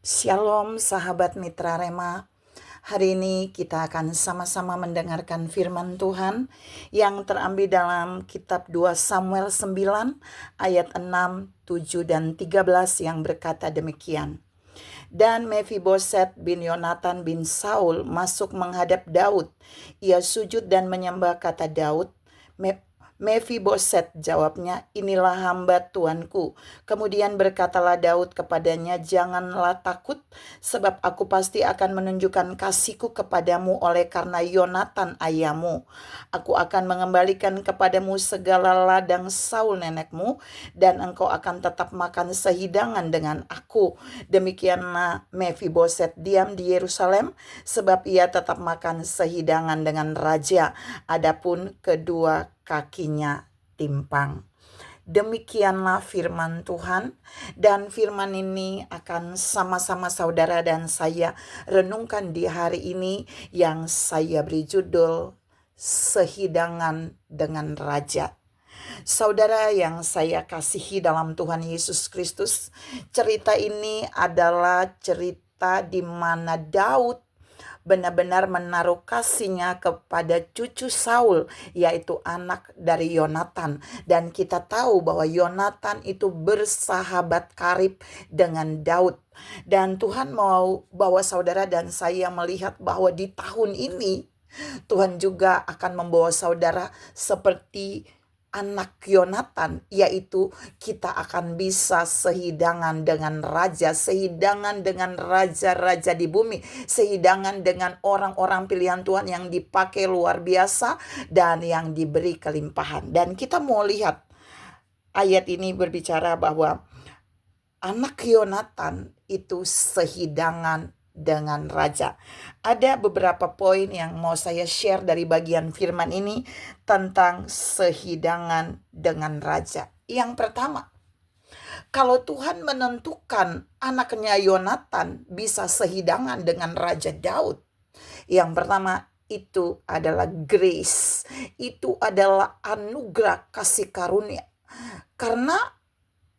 Shalom sahabat Mitra Rema. Hari ini kita akan sama-sama mendengarkan firman Tuhan yang terambil dalam kitab 2 Samuel 9 ayat 6, 7 dan 13 yang berkata demikian. Dan Mefiboset bin Yonatan bin Saul masuk menghadap Daud. Ia sujud dan menyembah, kata Daud. Mefiboset, jawabnya, inilah hamba tuanku. Kemudian berkatalah Daud kepadanya, janganlah takut, sebab aku pasti akan menunjukkan kasihku kepadamu oleh karena Yonatan ayahmu. Aku akan mengembalikan kepadamu segala ladang Saul nenekmu, dan engkau akan tetap makan sehidangan dengan aku. Demikianlah Mefiboset diam di Yerusalem, sebab ia tetap makan sehidangan dengan raja. Adapun kedua kakinya timpang. Demikianlah firman Tuhan, dan firman ini akan sama-sama saudara dan saya renungkan di hari ini yang saya beri judul Sehidangan dengan Raja. Saudara yang saya kasihi dalam Tuhan Yesus Kristus, cerita ini adalah cerita di mana Daud benar-benar menaruh kasihnya kepada cucu Saul, yaitu anak dari Yonatan. Dan kita tahu bahwa Yonatan itu bersahabat karib dengan Daud. Dan Tuhan mau bawa saudara dan saya melihat bahwa di tahun ini Tuhan juga akan membawa saudara seperti anak Yonatan, yaitu kita akan bisa sehidangan dengan raja, sehidangan dengan raja-raja di bumi, sehidangan dengan orang-orang pilihan Tuhan yang dipakai luar biasa dan yang diberi kelimpahan. Dan kita mau lihat ayat ini berbicara bahwa anak Yonatan itu sehidangan dengan raja. Ada beberapa poin yang mau saya share dari bagian firman ini tentang sehidangan dengan raja. Yang pertama, kalau Tuhan menentukan anaknya Yonatan bisa sehidangan dengan Raja Daud, yang pertama itu adalah grace, itu adalah anugerah kasih karunia. Karena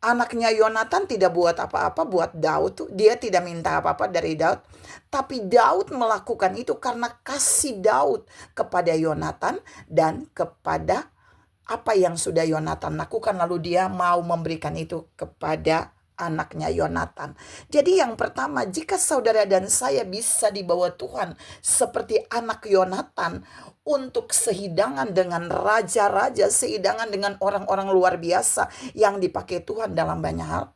anaknya Yonatan tidak buat apa-apa buat Daud, dia tidak minta apa-apa dari Daud, tapi Daud melakukan itu karena kasih Daud kepada Yonatan dan kepada apa yang sudah Yonatan lakukan, lalu dia mau memberikan itu kepada anaknya Yonatan. Jadi yang pertama, jika saudara dan saya bisa dibawa Tuhan seperti anak Yonatan untuk sehidangan dengan raja-raja, sehidangan dengan orang-orang luar biasa yang dipakai Tuhan dalam banyak hal,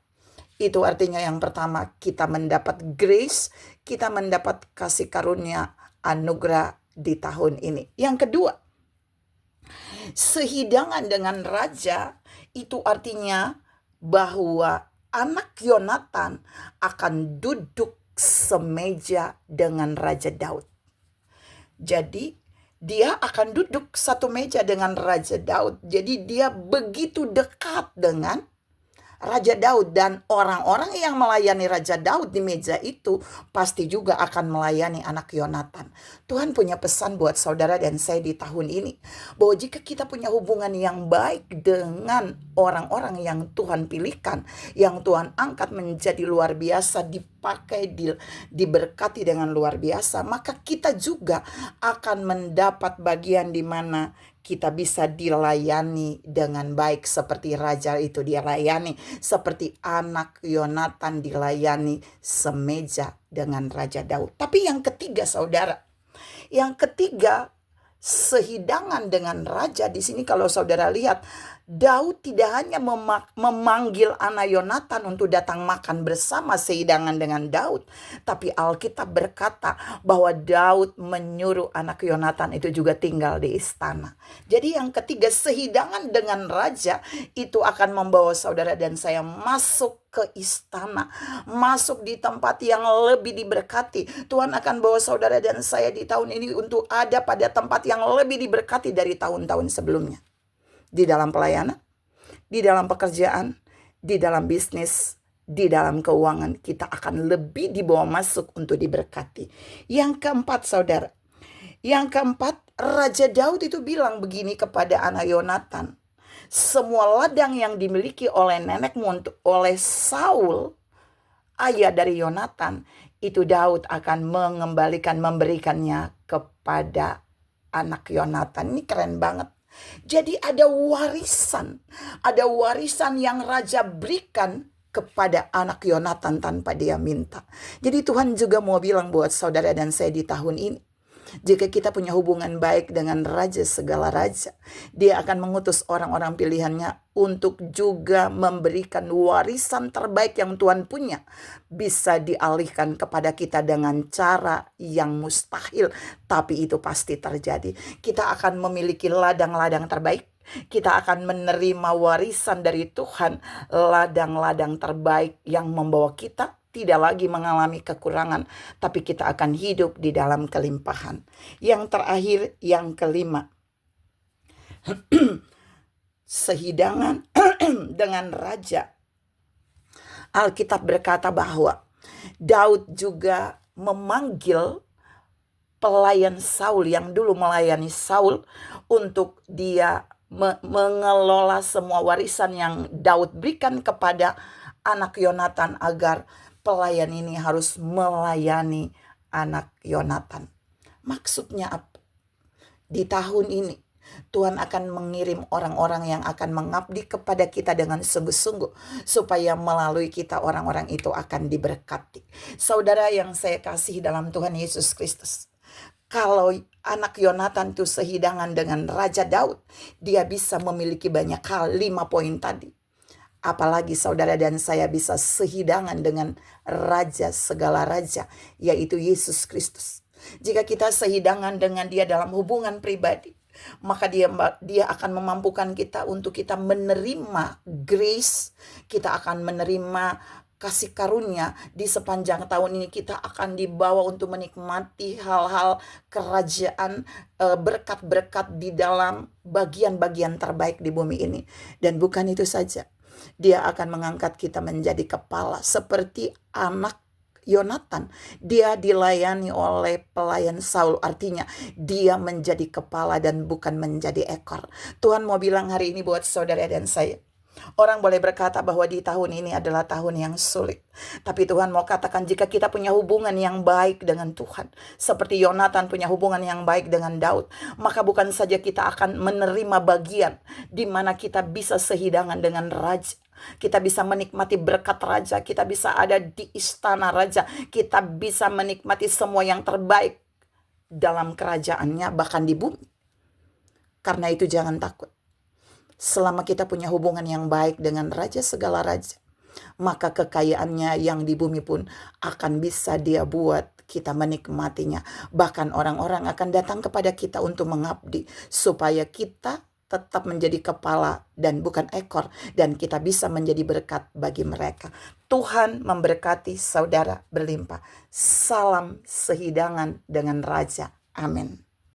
itu artinya yang pertama, kita mendapat grace, kita mendapat kasih karunia anugerah di tahun ini. Yang kedua, sehidangan dengan raja itu artinya bahwa anak Yonatan akan duduk semeja dengan Raja Daud. Jadi dia akan duduk satu meja dengan Raja Daud. Jadi dia begitu dekat dengan Raja Daud, dan orang-orang yang melayani Raja Daud di meja itu pasti juga akan melayani anak Yonatan. Tuhan punya pesan buat saudara dan saya di tahun ini, bahwa jika kita punya hubungan yang baik dengan orang-orang yang Tuhan pilihkan, yang Tuhan angkat menjadi luar biasa, dipakai, diberkati dengan luar biasa, maka kita juga akan mendapat bagian di mana kita bisa dilayani dengan baik seperti raja itu dilayani, seperti anak Yonatan dilayani semeja dengan Raja Daud. Tapi yang ketiga saudara, yang ketiga sehidangan dengan raja di sini, kalau saudara lihat, Daud tidak hanya memanggil anak Yonatan untuk datang makan bersama sehidangan dengan Daud, tapi Alkitab berkata bahwa Daud menyuruh anak Yonatan itu juga tinggal di istana. Jadi yang ketiga, sehidangan dengan raja itu akan membawa saudara dan saya masuk ke istana, masuk di tempat yang lebih diberkati. Tuhan akan bawa saudara dan saya di tahun ini untuk ada pada tempat yang lebih diberkati dari tahun-tahun sebelumnya. Di dalam pelayanan, di dalam pekerjaan, di dalam bisnis, di dalam keuangan, kita akan lebih dibawa masuk untuk diberkati. Yang keempat saudara, Raja Daud itu bilang begini kepada anak Yonatan, semua ladang yang dimiliki oleh nenekmu oleh Saul ayah dari Yonatan, itu Daud akan memberikannya kepada anak Yonatan. Ini keren banget. Jadi ada warisan yang raja berikan kepada anak Yonatan tanpa dia minta. Jadi Tuhan juga mau bilang buat saudara dan saya di tahun ini, jika kita punya hubungan baik dengan Raja segala raja, Dia akan mengutus orang-orang pilihannya untuk juga memberikan warisan terbaik yang Tuhan punya, bisa dialihkan kepada kita dengan cara yang mustahil, tapi itu pasti terjadi. Kita akan memiliki ladang-ladang terbaik. Kita akan menerima warisan dari Tuhan, ladang-ladang terbaik yang membawa kita tidak lagi mengalami kekurangan, tapi kita akan hidup di dalam kelimpahan. Yang terakhir, yang kelima, sehidangan dengan raja. Alkitab berkata bahwa Daud juga memanggil pelayan Saul yang dulu melayani Saul untuk dia mengelola semua warisan yang Daud berikan kepada anak Yonatan, agar pelayan ini harus melayani anak Yonatan. Maksudnya apa? Di tahun ini Tuhan akan mengirim orang-orang yang akan mengabdi kepada kita dengan sungguh-sungguh, supaya melalui kita orang-orang itu akan diberkati. Saudara yang saya kasih dalam Tuhan Yesus Kristus, kalau anak Yonatan itu sehidangan dengan Raja Daud, dia bisa memiliki banyak hal, 5 poin tadi. Apalagi saudara dan saya bisa sehidangan dengan Raja segala raja, yaitu Yesus Kristus. Jika kita sehidangan dengan Dia dalam hubungan pribadi, maka dia akan memampukan kita untuk kita menerima grace, kita akan menerima kasih karunia. Di sepanjang tahun ini kita akan dibawa untuk menikmati hal-hal kerajaan, berkat-berkat di dalam bagian-bagian terbaik di bumi ini. Dan bukan itu saja, Dia akan mengangkat kita menjadi kepala seperti anak Yonatan. Dia dilayani oleh pelayan Saul, artinya dia menjadi kepala dan bukan menjadi ekor. Tuhan mau bilang hari ini buat saudara dan saya, orang boleh berkata bahwa di tahun ini adalah tahun yang sulit, tapi Tuhan mau katakan, jika kita punya hubungan yang baik dengan Tuhan, seperti Yonatan punya hubungan yang baik dengan Daud, maka bukan saja kita akan menerima bagian di mana kita bisa sehidangan dengan raja, kita bisa menikmati berkat raja, kita bisa ada di istana raja, kita bisa menikmati semua yang terbaik dalam kerajaannya, bahkan di bumi. Karena itu jangan takut. Selama kita punya hubungan yang baik dengan Raja segala raja, maka kekayaannya yang di bumi pun akan bisa Dia buat kita menikmatinya. Bahkan orang-orang akan datang kepada kita untuk mengabdi, supaya kita tetap menjadi kepala dan bukan ekor, dan kita bisa menjadi berkat bagi mereka. Tuhan memberkati saudara berlimpah. Salam sehidangan dengan Raja. Amin.